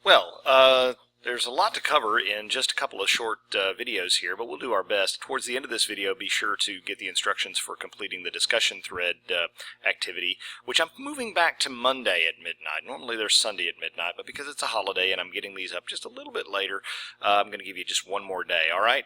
Well, there's a lot to cover in just a couple of short videos here, but we'll do our best. Towards the end of this video, be sure to get the instructions for completing the discussion thread activity, which I'm moving back to Monday at midnight. Normally there's Sunday at midnight, but because it's a holiday and I'm getting these up just a little bit later, I'm going to give you just one more day, all right?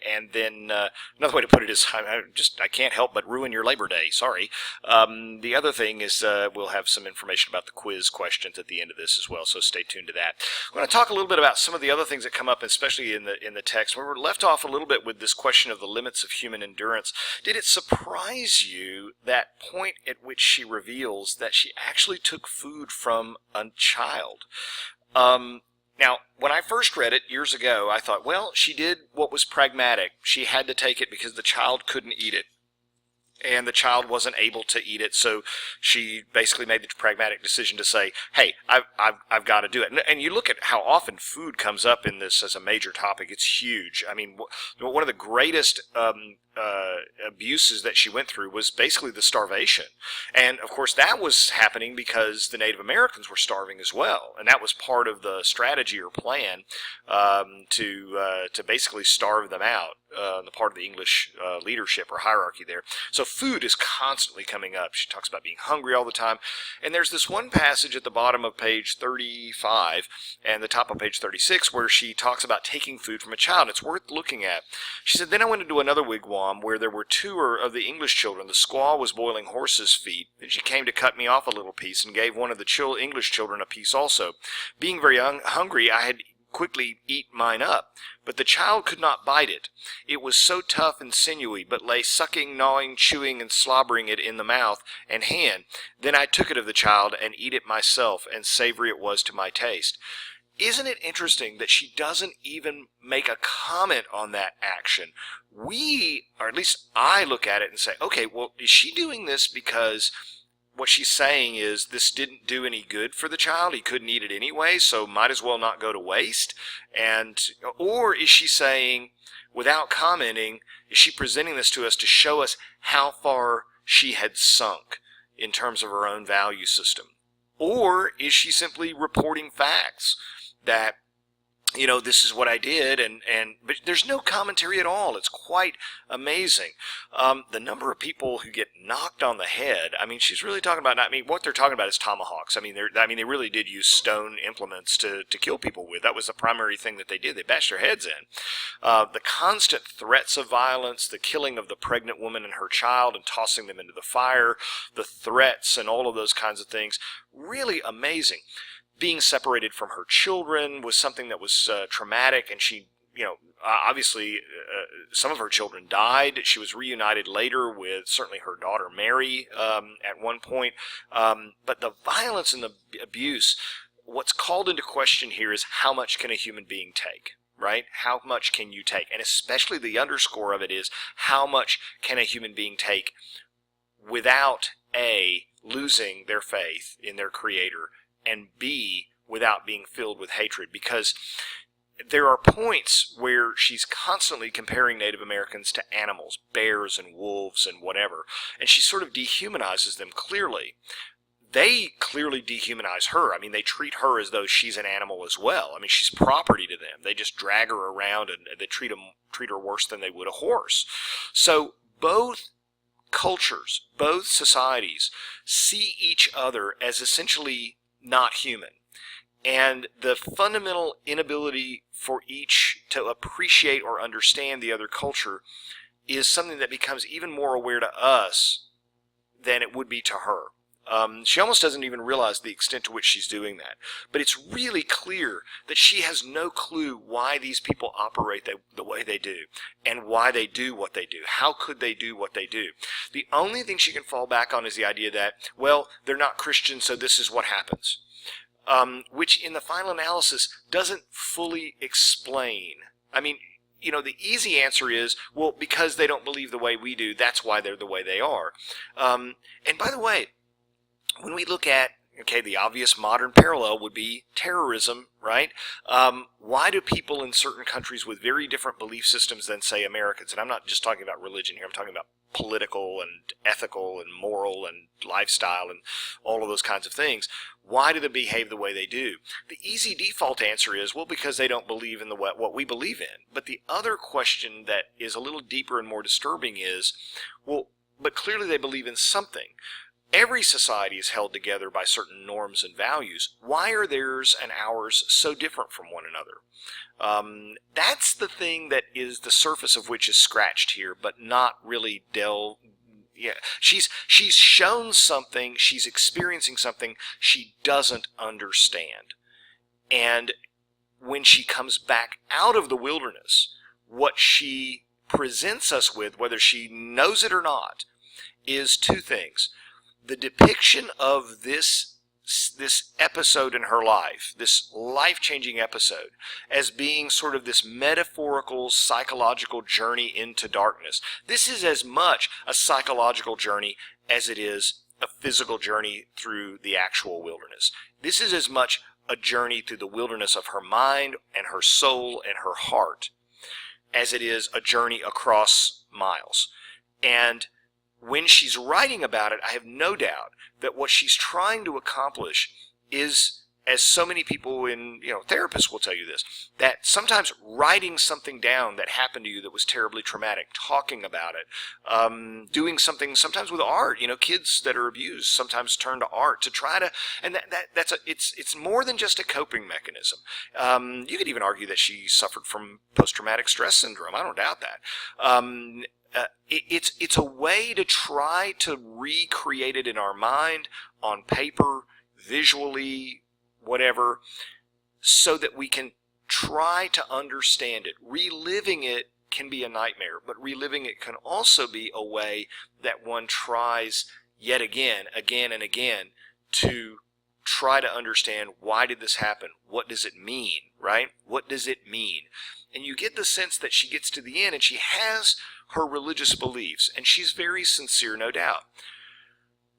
And then another way to put it is I can't help but ruin your Labor Day, sorry. The other thing is we'll have some information about the quiz questions at the end of this as well, so stay tuned to that. I'm going to talk a little bit about some of the other things that come up, especially in the text. We were left off a little bit with this question of the limits of human endurance. Did it surprise you that point at which she reveals that she actually took food from a child? Now, when I first read it years ago, I thought, well, she did what was pragmatic. She had to take it because the child couldn't eat it, and the child wasn't able to eat it, so she basically made the pragmatic decision to say, hey, I've got to do it. And you look at how often food comes up in this as a major topic. It's huge. I mean, one of the greatest abuses that she went through was basically the starvation. And, of course, that was happening because the Native Americans were starving as well, and that was part of the strategy or plan to basically starve them out. The part of the English leadership or hierarchy there. So food is constantly coming up. She talks about being hungry all the time. And there's this one passage at the bottom of page 35 and the top of page 36 where she talks about taking food from a child. It's worth looking at. She said, then I went into another wigwam where there were two of the English children. The squaw was boiling horse's feet, and she came to cut me off a little piece and gave one of the English children a piece also. Being very hungry, I had quickly eat mine up, but the child could not bite it. It was so tough and sinewy, but lay sucking, gnawing, chewing, and slobbering it in the mouth and hand. Then I took it of the child and eat it myself, and savory it was to my taste. Isn't it interesting that she doesn't even make a comment on that action? We, or at least I, look at it and say, okay, well, is she doing this because what she's saying is this didn't do any good for the child, he couldn't eat it anyway, so might as well not go to waste? Or is she saying, without commenting, is she presenting this to us to show us how far she had sunk in terms of her own value system? Or is she simply reporting facts that, you know, this is what I did, but there's no commentary at all. It's quite amazing. The number of people who get knocked on the head, I mean, she's really talking about, I mean, what they're talking about is tomahawks. I mean, they really did use stone implements to kill people with. That was the primary thing that they did. They bashed their heads in. The constant threats of violence, the killing of the pregnant woman and her child and tossing them into the fire, the threats and all of those kinds of things, really amazing. Being separated from her children was something that was traumatic, and she, you know, obviously some of her children died. She was reunited later with certainly her daughter Mary at one point. But the violence and the abuse, what's called into question here is how much can a human being take? Right? How much can you take? And especially the underscore of it is how much can a human being take without A, losing their faith in their creator, and B, without being filled with hatred, because there are points where she's constantly comparing Native Americans to animals, bears and wolves and whatever, and she sort of dehumanizes them clearly. They clearly dehumanize her. I mean, they treat her as though she's an animal as well. I mean, she's property to them. They just drag her around and they treat her worse than they would a horse. So both cultures, both societies see each other as essentially not human. And the fundamental inability for each to appreciate or understand the other culture is something that becomes even more aware to us than it would be to her. She almost doesn't even realize the extent to which she's doing that. But it's really clear that she has no clue why these people operate the way they do and why they do what they do. How could they do what they do? The only thing she can fall back on is the idea that, well, they're not Christian, so this is what happens. Which in the final analysis doesn't fully explain. I mean, you know, the easy answer is, well, because they don't believe the way we do, that's why they're the way they are. And by the way, when we look at, okay, the obvious modern parallel would be terrorism, right? Why do people in certain countries with very different belief systems than, say, Americans, and I'm not just talking about religion here, I'm talking about political and ethical and moral and lifestyle and all of those kinds of things. Why do they behave the way they do? The easy default answer is, well, because they don't believe in what we believe in. But the other question that is a little deeper and more disturbing is, well, but clearly they believe in something. Every society is held together by certain norms and values. Why are theirs and ours so different from one another? That's the thing that is the surface of which is scratched here, but not really yeah, she's shown something, she's experiencing something she doesn't understand. And when she comes back out of the wilderness, what she presents us with, whether she knows it or not, is two things. The depiction of this episode in her life, this life-changing episode, as being sort of this metaphorical psychological journey into darkness. This is as much a psychological journey as it is a physical journey through the actual wilderness. This is as much a journey through the wilderness of her mind and her soul and her heart as it is a journey across miles. And when she's writing about it, I have no doubt that what she's trying to accomplish is, as so many people therapists will tell you this, that sometimes writing something down that happened to you that was terribly traumatic, talking about it, doing something sometimes with art, kids that are abused sometimes turn to art to try to, and it's more than just a coping mechanism. You could even argue that she suffered from post-traumatic stress syndrome. I don't doubt that. It's a way to try to recreate it in our mind, on paper, visually, whatever, so that we can try to understand it. Reliving it can be a nightmare, but reliving it can also be a way that one tries yet again and again to try to understand, why did this happen? What does it mean, right? What does it mean? And you get the sense that she gets to the end and she has her religious beliefs, and she's very sincere, no doubt.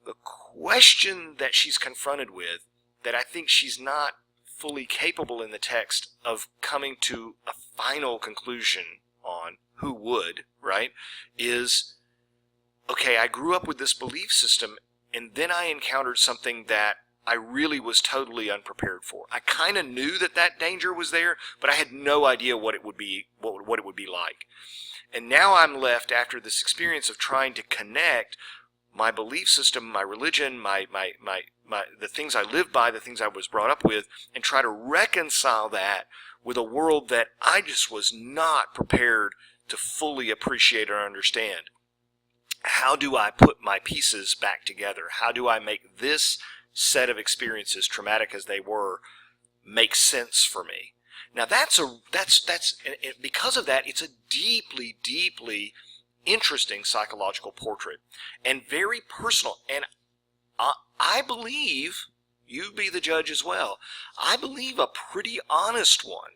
The question that she's confronted with, that I think she's not fully capable in the text of coming to a final conclusion on, who would, right, is, okay, I grew up with this belief system, and then I encountered something that I really was totally unprepared for. I kind of knew that danger was there, but I had no idea what it would be, what it would be like. And now I'm left, after this experience of trying to connect my belief system, my religion, the things I live by, the things I was brought up with, and try to reconcile that with a world that I just was not prepared to fully appreciate or understand. How do I put my pieces back together? How do I make this set of experiences, traumatic as they were, make sense for me? Now that's because of that, it's a deeply, deeply interesting psychological portrait, and very personal. And I believe, you be the judge as well, I believe a pretty honest one.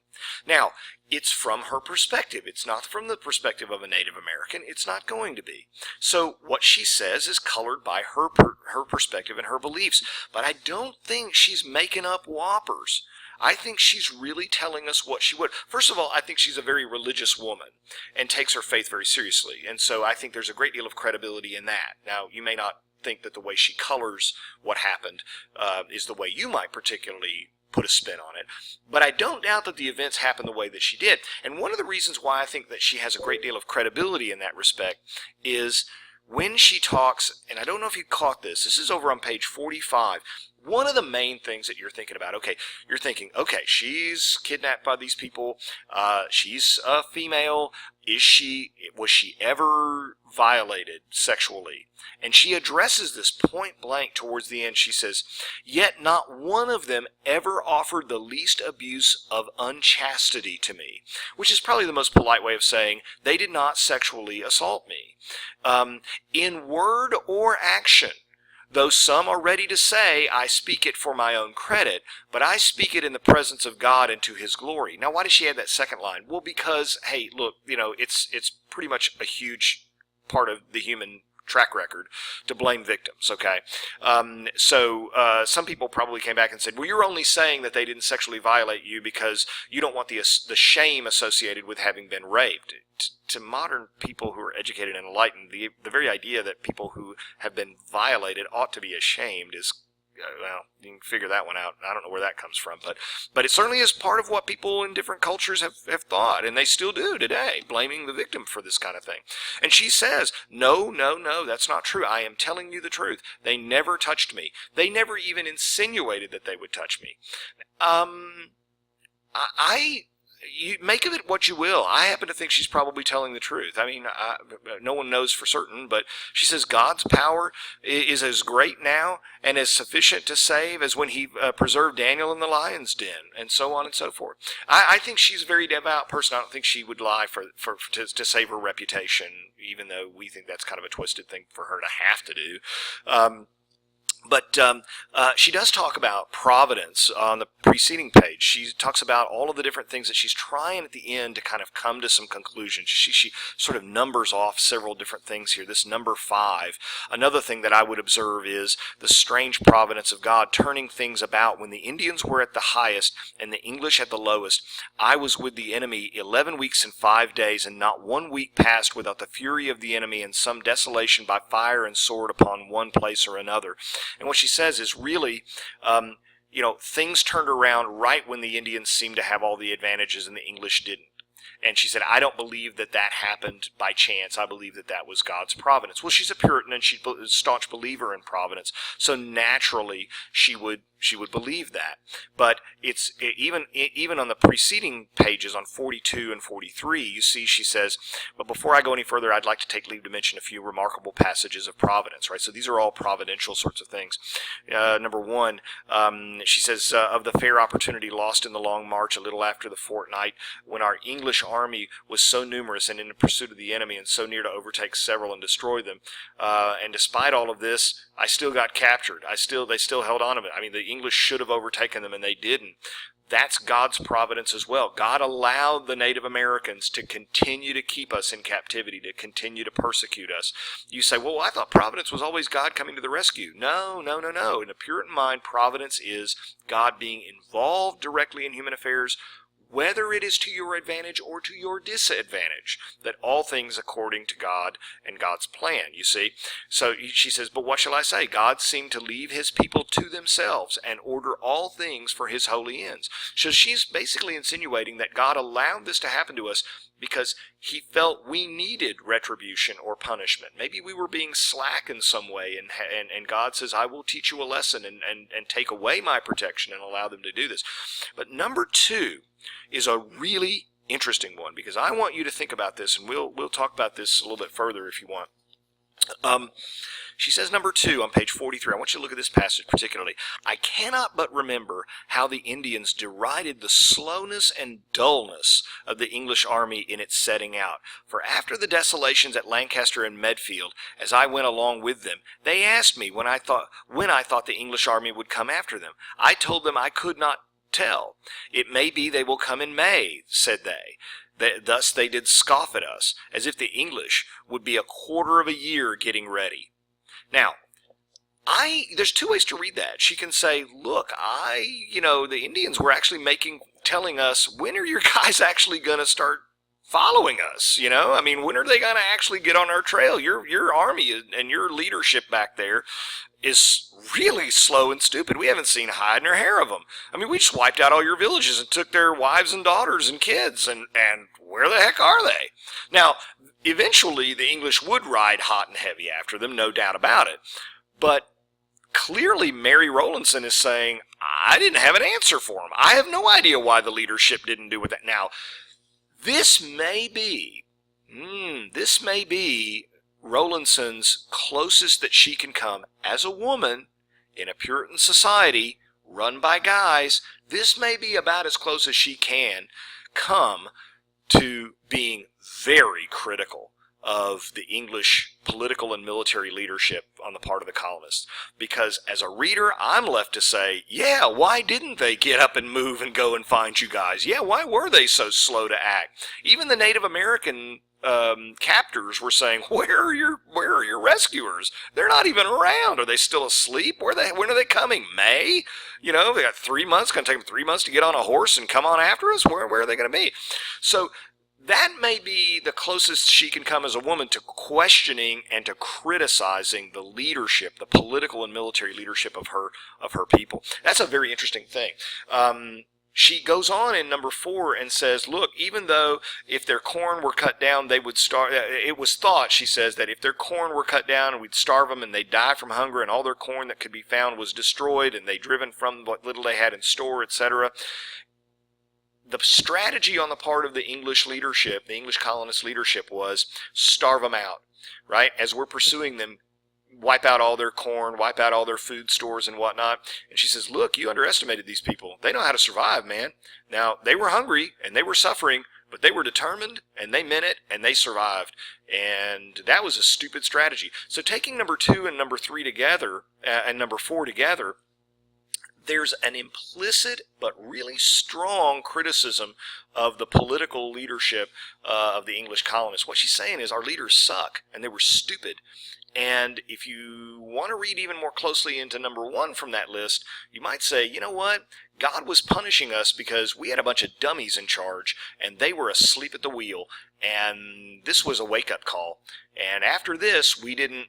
Now, it's from her perspective. It's not from the perspective of a Native American. It's not going to be. So what she says is colored by her perspective and her beliefs. But I don't think she's making up whoppers. I think she's really telling us what she would. First of all, I think she's a very religious woman and takes her faith very seriously. And so I think there's a great deal of credibility in that. Now, you may not think that the way she colors what happened is the way you might particularly put a spin on it. But I don't doubt that the events happened the way that she did. And one of the reasons why I think that she has a great deal of credibility in that respect is when she talks, and I don't know if you caught this, this is over on page 45, one of the main things that you're thinking about, you're thinking, she's kidnapped by these people, she's a female, was she ever violated sexually? And she addresses this point blank towards the end. She says, yet not one of them ever offered the least abuse of unchastity to me, which is probably the most polite way of saying they did not sexually assault me. In word or action, though some are ready to say, I speak it for my own credit, but I speak it in the presence of God and to His glory. Now, why does she add that second line? Well, because, hey, look, it's pretty much a huge part of the human track record to blame victims, okay? So some people probably came back and said, well, you're only saying that they didn't sexually violate you because you don't want the shame associated with having been raped. To modern people who are educated and enlightened, the very idea that people who have been violated ought to be ashamed is, well, you can figure that one out. I don't know where that comes from, but it certainly is part of what people in different cultures have thought, and they still do today, blaming the victim for this kind of thing. And she says, no, that's not true. I am telling you the truth. They never touched me. They never even insinuated that they would touch me. You make of it what you will. I happen to think she's probably telling the truth. I mean, no one knows for certain, but she says God's power is as great now and as sufficient to save as when he preserved Daniel in the lion's den, and so on and so forth. I think she's a very devout person. I don't think she would lie to save her reputation, even though we think that's kind of a twisted thing for her to have to do. But she does talk about providence on the preceding page. She talks about all of the different things that she's trying at the end to kind of come to some conclusions. She sort of numbers off several different things here. This number 5. Another thing that I would observe is the strange providence of God turning things about. When the Indians were at the highest and the English at the lowest, I was with the enemy 11 weeks and 5 days, and not 1 week passed without the fury of the enemy and some desolation by fire and sword upon one place or another. And what she says is really, things turned around right when the Indians seemed to have all the advantages and the English didn't. And she said, I don't believe that happened by chance. I believe that was God's providence. Well, she's a Puritan and she's a staunch believer in providence. So naturally, she would believe that. But it's even on the preceding pages, on 42 and 43, you see she says, but before I go any further, I'd like to take leave to mention a few remarkable passages of providence, right? So these are all providential sorts of things. Number 1, she says, of the fair opportunity lost in the long march a little after the fortnight, when our English army was so numerous and in pursuit of the enemy and so near to overtake several and destroy them. And despite all of this, I still got captured. They still held on to it. I mean, the English should have overtaken them and they didn't. That's God's providence as well. God allowed the Native Americans to continue to keep us in captivity, to continue to persecute us. You say, well, I thought providence was always God coming to the rescue. No. In a Puritan mind, providence is God being involved directly in human affairs, whether it is to your advantage or to your disadvantage, that all things according to God and God's plan, you see. So she says, but what shall I say? God seemed to leave his people to themselves and order all things for his holy ends. So she's basically insinuating that God allowed this to happen to us because he felt we needed retribution or punishment. Maybe we were being slack in some way, and God says, I will teach you a lesson and take away my protection and allow them to do this. But number 2 is a really interesting one, because I want you to think about this, and we'll talk about this a little bit further if you want. She says, number 2 on page 43, I want you to look at this passage particularly. I cannot but remember how the Indians derided the slowness and dullness of the English army in its setting out. For after the desolations at Lancaster and Medfield, as I went along with them, they asked me when I thought the English army would come after them. I told them I could not tell. It may be they will come in May, said they. Thus they did scoff at us, as if the English would be a quarter of a year getting ready. Now, there's 2 ways to read that. She can say, look, the Indians were actually telling us, when are your guys actually going to start following us? When are they going to actually get on our trail? Your army and your leadership back there is really slow and stupid. We haven't seen hide nor hair of them. We just wiped out all your villages and took their wives and daughters and kids, and where the heck are they? Now, eventually the English would ride hot and heavy after them, no doubt about it. But clearly Mary Rowlandson is saying, I didn't have an answer for them. I have no idea why the leadership didn't do with it. Now, this may be Rowlandson's closest that she can come as a woman in a Puritan society run by guys. This may be about as close as she can come to being very critical of the English political and military leadership on the part of the colonists. Because as a reader, I'm left to say, yeah, why didn't they get up and move and go and find you guys? Yeah, why were they so slow to act? Even the Native American captors were saying, where are your rescuers? They're not even around. Are they still asleep? When are they coming? May? You know, they got 3 months. Going to take them 3 months to get on a horse and come on after us. Where are they going to be? So that may be the closest she can come as a woman to questioning and to criticizing the leadership, the political and military leadership of her people. That's a very interesting thing. She goes on in number 4 and says, look, even though if their corn were cut down, they would starve. It was thought, she says, that if their corn were cut down and we'd starve them and they'd die from hunger and all their corn that could be found was destroyed and they driven from what little they had in store, etc. The strategy on the part of the English leadership, the English colonist leadership, was starve them out, right? As we're pursuing them, wipe out all their corn, wipe out all their food stores and whatnot. And she says, look, you underestimated these people. They know how to survive, man. Now, they were hungry and they were suffering, but they were determined and they meant it and they survived. And that was a stupid strategy. So taking number 2 and number 3 together, and number 4 together, there's an implicit but really strong criticism of the political leadership of the English colonists. What she's saying is our leaders suck and they were stupid. And if you want to read even more closely into number 1 from that list, you might say, you know what? God was punishing us because we had a bunch of dummies in charge and they were asleep at the wheel. And this was a wake-up call. And after this, we didn't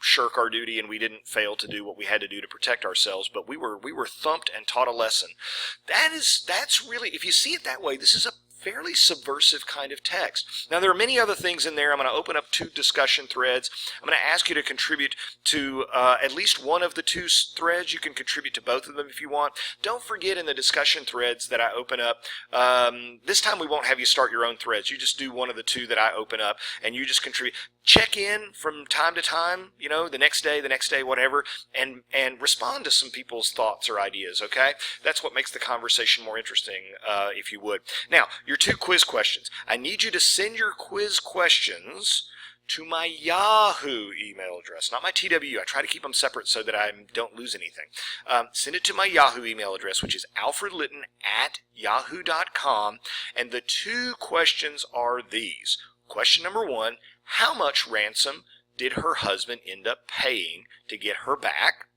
shirk our duty, and we didn't fail to do what we had to do to protect ourselves, but we were thumped and taught a lesson. That's really, if you see it that way, this is a fairly subversive kind of text. Now, there are many other things in there. I'm going to open up 2 discussion threads. I'm going to ask you to contribute to at least one of the 2 threads. You can contribute to both of them if you want. Don't forget in the discussion threads that I open up, this time we won't have you start your own threads. You just do one of the 2 that I open up, and you just contribute. Check in from time to time, the next day, whatever, and respond to some people's thoughts or ideas, okay? That's what makes the conversation more interesting, if you would. Now, your 2 quiz questions. I need you to send your quiz questions to my Yahoo email address, not my TWU. I try to keep them separate so that I don't lose anything. Send it to my Yahoo email address, which is alfredlitton@yahoo.com, and the 2 questions are these. Question number 1, how much ransom did her husband end up paying to get her back?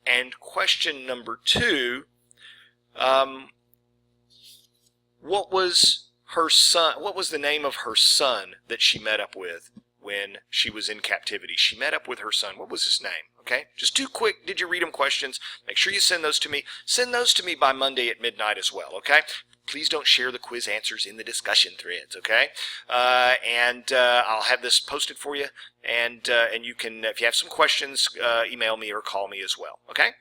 And question number 2, what was the name of her son that she met up with when she was in captivity? She met up with her son. What was his name? Okay, just 2 quick did you read them questions. Make sure you send those to me. Send those to me by Monday at midnight as well, okay? Please don't share the quiz answers in the discussion threads, okay? I'll have this posted for you, and you can, if you have some questions, email me or call me as well, okay?